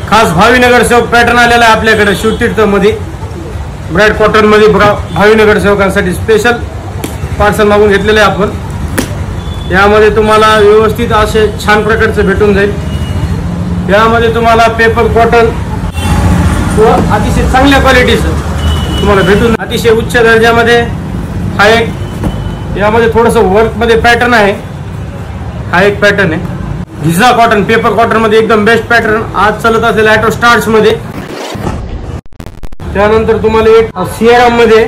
खास भावीनगर सेवक पॅटर्न आलेला आहे आपल्याकडे शिवतीर्थ मध्ये ब्राईड कॉटन मध्ये भावीनगर सेवकांसाठी स्पेशल पार्सल मागून घेतलेले आहे आपण। यामध्ये तुम्हाला व्यवस्थित असे छान प्रकारचं भेटून जाईल। यामध्ये तुम्हाला पेपर कॉटन व अतिशय चांगल्या क्वालिटीचं तुम्हाला भेटून अतिशय उच्च दर्जामध्ये हा एक यामध्ये थोडंसं वर्क मध्ये पॅटर्न आहे। हा एक पॅटर्न आहे गिझा कॉटन पेपर कॉटन मध्ये एकदम बेस्ट पॅटर्न आज चालत असलेला ॲटो स्टार्च मध्ये। त्यानंतर तुम्हाला एक सियाराम मध्ये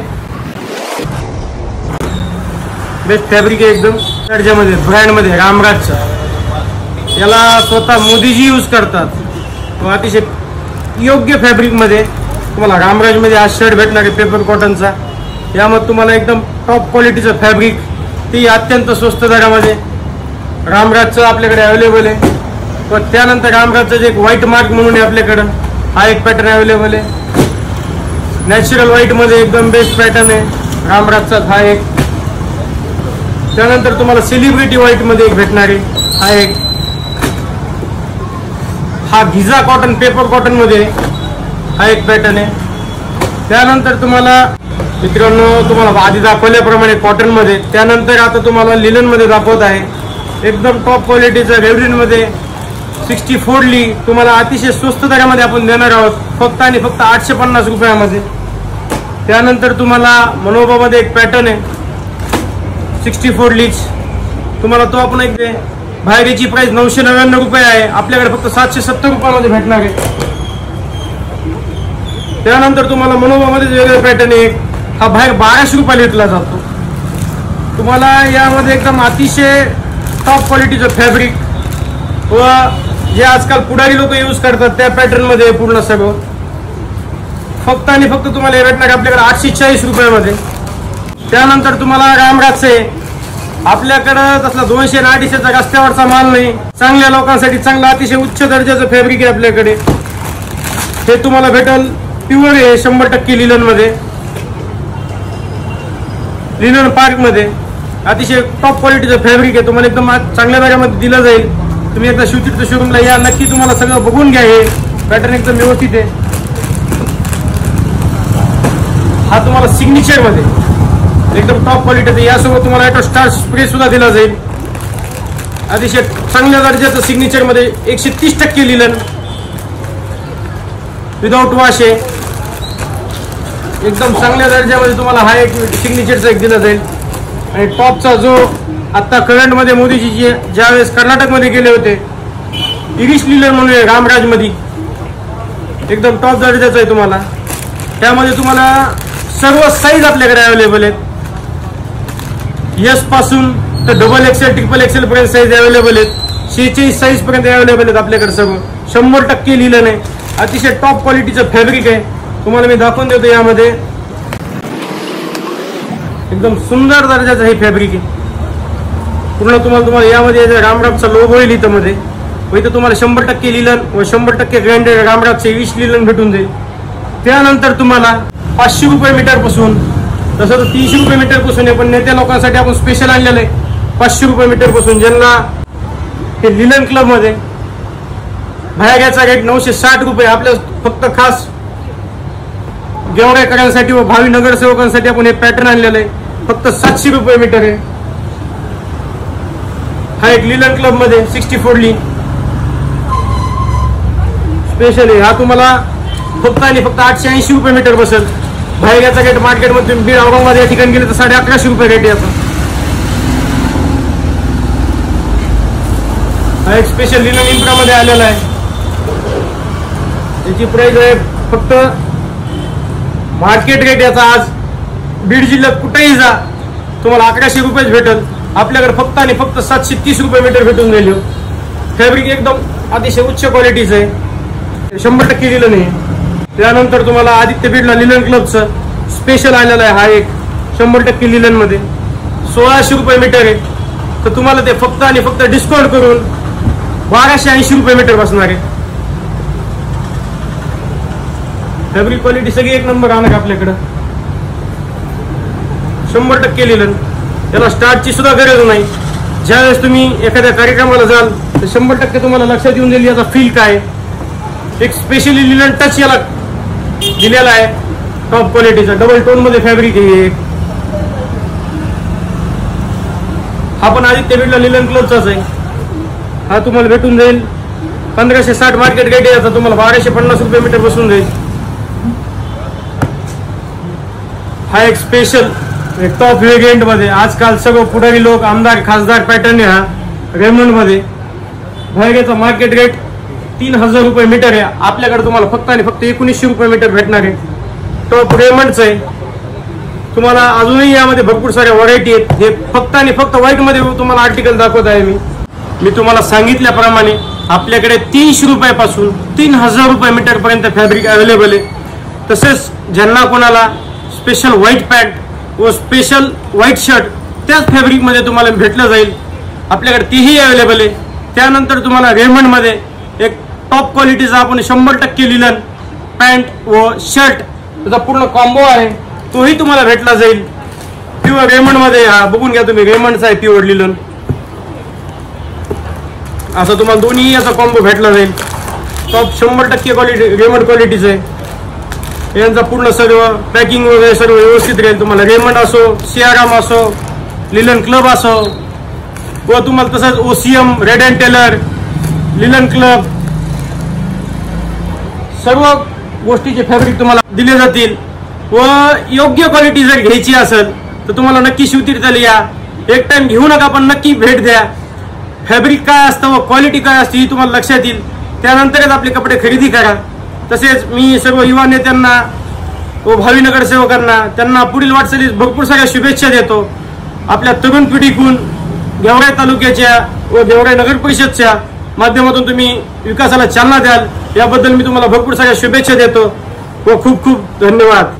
बेस्ट फॅब्रिक आहे एकदम दर्जामध्ये ब्रँड मध्ये रामराजचं। याला स्वतः मोदीजी यूज करतात व अतिशय योग्य फॅब्रिक मध्ये तुम्हाला रामराज मध्ये हा शर्ट भेटणार आहे पेपर कॉटनचा। यामध्ये तुम्हाला एकदम टॉप क्वालिटीचं फॅब्रिक ती अत्यंत स्वस्त दरामध्ये रामराजचं आपल्याकडे अवेलेबल आहे। व त्यानंतर रामराजचं जे एक व्हाईट मार्क म्हणून आहे आपल्याकडं हा एक पॅटर्न अवेलेबल आहे। नॅचरल व्हाईट मध्ये एकदम बेस्ट पॅटर्न आहे रामराजचा हा एक। त्यानंतर तुम्हाला सेलिब्रिटी व्हाईट मध्ये एक भेटणार आहे हा एक। हा गिझा कॉटन पेपर कॉटन मध्ये हा एक पॅटर्न आहे। त्यानंतर तुम्हाला मित्रांनो तुम्हाला आधी दाखवल्याप्रमाणे कॉटन मध्ये त्यानंतर आता तुम्हाला लिलन मध्ये दाखवत आहे एकदम टॉप क्वालिटीचं रेवरिन मध्ये 64 ली तुम्हाला अतिशय स्वस्त दरामध्ये आपण देणार आहोत फक्त आणि फक्त 850 रुपयामध्ये। त्यानंतर तुम्हाला मनोबामध्ये एक पॅटर्न आहे 64 लीच तुम्हाला तो आपण एक बाहेर याची प्राइस 999 रुपये आहे आपल्याकडे फक्त 770 रुपयामध्ये भेटणार आहे। त्यानंतर तुम्हाला मनोबामध्ये वेगळे पॅटर्न आहे हा बाहेर 1200 रुपयाला विकला जातो। तुम्हाला यामध्ये एकदम अतिशय टॉप क्वालिटीचं फॅब्रिक व जे आजकाल पुढारी लोक यूज करतात त्या पॅटर्न मध्ये पूर्ण सगळं फक्त आणि फक्त तुम्हाला भेटणार आपल्याकडे 840 रुपयामध्ये। त्यानंतर तुम्हाला रामराजचे आपल्याकडं तसला 200 आणि 250चा रस्त्यावरचा माल नाही चांगल्या लोकांसाठी चांगला अतिशय उच्च दर्जाचं फॅब्रिक आहे आपल्याकडे। हे तुम्हाला भेटल प्युअर आहे 100% लिलन मध्ये लिनन पार्क मध्ये अतिशय टॉप क्वालिटीचं फॅब्रिक आहे तुम्हाला एकदम चांगल्या दरामध्ये दिलं जाईल। तुम्ही एकदा शिवतीर्थ शोरूमला या नक्की तुम्हाला सगळं बघून घ्या। हे पॅटर्न एकदम व्यवस्थित आहे। हा तुम्हाला सिग्नेचर मध्ये एकदम टॉप क्वालिटीचा यासोबत तुम्हाला ॲटो स्टार स्प्रे सुद्धा दिला जाईल अतिशय चांगल्या दर्जाचं सिग्नेचर मध्ये 130% लिलन विदाउट वॉश आहे एकदम चांगल्या दर्जामध्ये तुम्हाला हा एक सिग्नेचरचा एक दिला जाईल। आणि टॉपचा जो आता करंट मध्ये मोदीजी ज्यावेळेस कर्नाटक मध्ये गेले होते इरिश लिलन म्हणून रामराज मध्ये एकदम टॉप दर्जाचा आहे तुम्हाला। त्यामध्ये तुम्हाला सर्व साईज आपल्याकडे अवेलेबल आहेत एस पासून तर XXL XXL पर्यंत साईज अवेलेबल आहेत 46 साईज पर्यंत अवेलेबल आहेत आपल्याकडे सर्व 100% लिलन आहे अतिशय टॉप क्वालिटीचं फॅब्रिक आहे तुम्हाला मी दाखवून देतो। यामध्ये एकदम सुंदर दर्जाचं हे फॅब्रिक आहे पूर्ण तुम्हाला यामध्ये रामराजचा लोगो होईल इथं मध्ये व इथं तुम्हाला 100% लिलन व 100% ग्रँडेड रामराजचे इरिश लिलन भेटून जाईल। त्यानंतर तुम्हाला 500 रुपये मीटर पासून तसं तर 300 रुपये मीटर पासून आहे पण नेत्या लोकांसाठी आपण स्पेशल आणलेलं आहे 500 रुपये मीटर पासून ज्यांना हे लिलन क्लब मध्ये बाहेर याचा रेट 960 रुपये आपल्या फक्त खास गेवराईकरांसाठी व भावी नगरसेवकांसाठी आपण हे पॅटर्न आणलेलं आहे फक्त 700 रुपये मीटर आहे। हा एक लिलन क्लब मध्ये 64 ली स्पेशल आहे हा तुम्हाला फक्त आणि फक्त 880 रुपये मीटर बसेल। बाहेर याचा रेट मार्केटमध्ये तुम्ही बीड औरंगाबाद या ठिकाणी गेले तर 1150 रुपये रेट याचा। हा एक स्पेशल लिनन इम्प्रामध्ये आलेला आहे याची प्राइस आहे फक्त मार्केट रेट याचा आज बीड जिल्ह्यात कुठेही जा तुम्हाला 1100 रुपयेच भेटेल आपल्याकडे फक्त आणि फक्त 730 रुपये मीटर भेटून जाईल। फॅब्रिक एकदम अतिशय उच्च क्वालिटीचं आहे 100% लिलन आहे। त्यानंतर तुम्हाला आदित्य बीडला लिलन क्लबचं स्पेशल आलेलं आहे हा एक 100% लिलन मध्ये 1600 रुपये मीटर आहे तर तुम्हाला ते फक्त आणि फक्त डिस्काउंट करून 1280 रुपये मीटर बसणार आहे। फॅब्रिक क्वालिटी सगळी एक नंबर राहणार आपल्याकडं 100% लिलन त्याला स्टार्टची सुद्धा गरज नाही। ज्यावेळेस तुम्ही एखाद्या कार्यक्रमाला जाल तर 100% तुम्हाला लक्षात येऊन जाईल याचा फील काय एक स्पेशली लिलन टच याला दिलेला आहे, टॉप क्वालिटीचा डबल टोन मध्ये फॅब्रिक आहे. हा पण आदित्य बिर्ला लिलन क्लबचाच आहे. हा तुम्हाला भेटून जाईल 1560 मार्केट रेट याचा, तुम्हाला 1250 रुपये मीटर बसून जाईल. हा एक स्पेशल टॉप व्हेरियंट मध्ये आजकाल सगळं पुढारी लोक आमदार खासदार पॅटर्न हा रेमंड मध्ये. बाहेरचा मार्केट रेट 3000 रुपये मीटर आहे, आपल्याकडे तुम्हाला फक्त आणि फक्त 1900 रुपये मीटर भेटणार आहे. टॉप रेमंडचं आहे. तुम्हाला अजूनही यामध्ये भरपूर साऱ्या व्हरायटी आहेत. हे फक्त आणि फक्त व्हाईट मध्ये तुम्हाला आर्टिकल दाखवत आहे मी तुम्हाला सांगितल्याप्रमाणे आपल्याकडे 300 रुपयापासून 3000 रुपये मीटर पर्यंत फॅब्रिक अवेलेबल आहे. तसेच ज्यांना कोणाला स्पेशल व्हाईट पॅन्ट व स्पेशल व्हाईट शर्ट त्याच फॅब्रिक मध्ये तुम्हाला भेटलं जाईल, आपल्याकडे तीही अवेलेबल आहे. त्यानंतर तुम्हाला रेमंड मध्ये एक टॉप क्वालिटीचा आपण 100% लिलन पॅन्ट व शर्ट त्याचा पूर्ण कॉम्बो आहे, तोही तुम्हाला भेटला जाईल प्युअर रेमंड मध्ये. हा बघून घ्या तुम्ही, रेमंडचा आहे प्युअर लिलन. असं तुम्हाला दोन्ही याचा कॉम्बो भेटला जाईल. टॉप 100% क्वालिटी रेमंड क्वालिटीचं आहे. यांचा पूर्ण सर्व पॅकिंग वगैरे सर्व व्यवस्थित राहील. तुम्हाला रेमंड असो, सियाराम असो, लिलन क्लब असो व तुम्हाला तसंच OCM, Reid and Taylor, Linen Club सर्व गोष्टीचे फॅब्रिक तुम्हाला दिले जातील. व योग्य क्वालिटी जर घ्यायची असेल तर तुम्हाला नक्की शिवतीर्थला या, एक टाइम घेऊ नका पण नक्की भेट द्या. फॅब्रिक काय असतं व क्वालिटी काय असते ही तुम्हाला लक्षात येईल, त्यानंतरच आपले कपडे खरेदी करा. तसेच मी सर्व युवा नेत्यांना व भावी नगरसेवकांना त्यांना पुढील वाटचालीस भरपूर साऱ्या शुभेच्छा देतो. आपल्या तरुण पिढीकडून गेवराई तालुक्याच्या व गेवराई नगर परिषदच्या माध्यमातून तुम्ही विकासाला चालना द्याल याबद्दल मी तुम्हाला भरपूर साऱ्या शुभेच्छा देतो व खूप खूप धन्यवाद.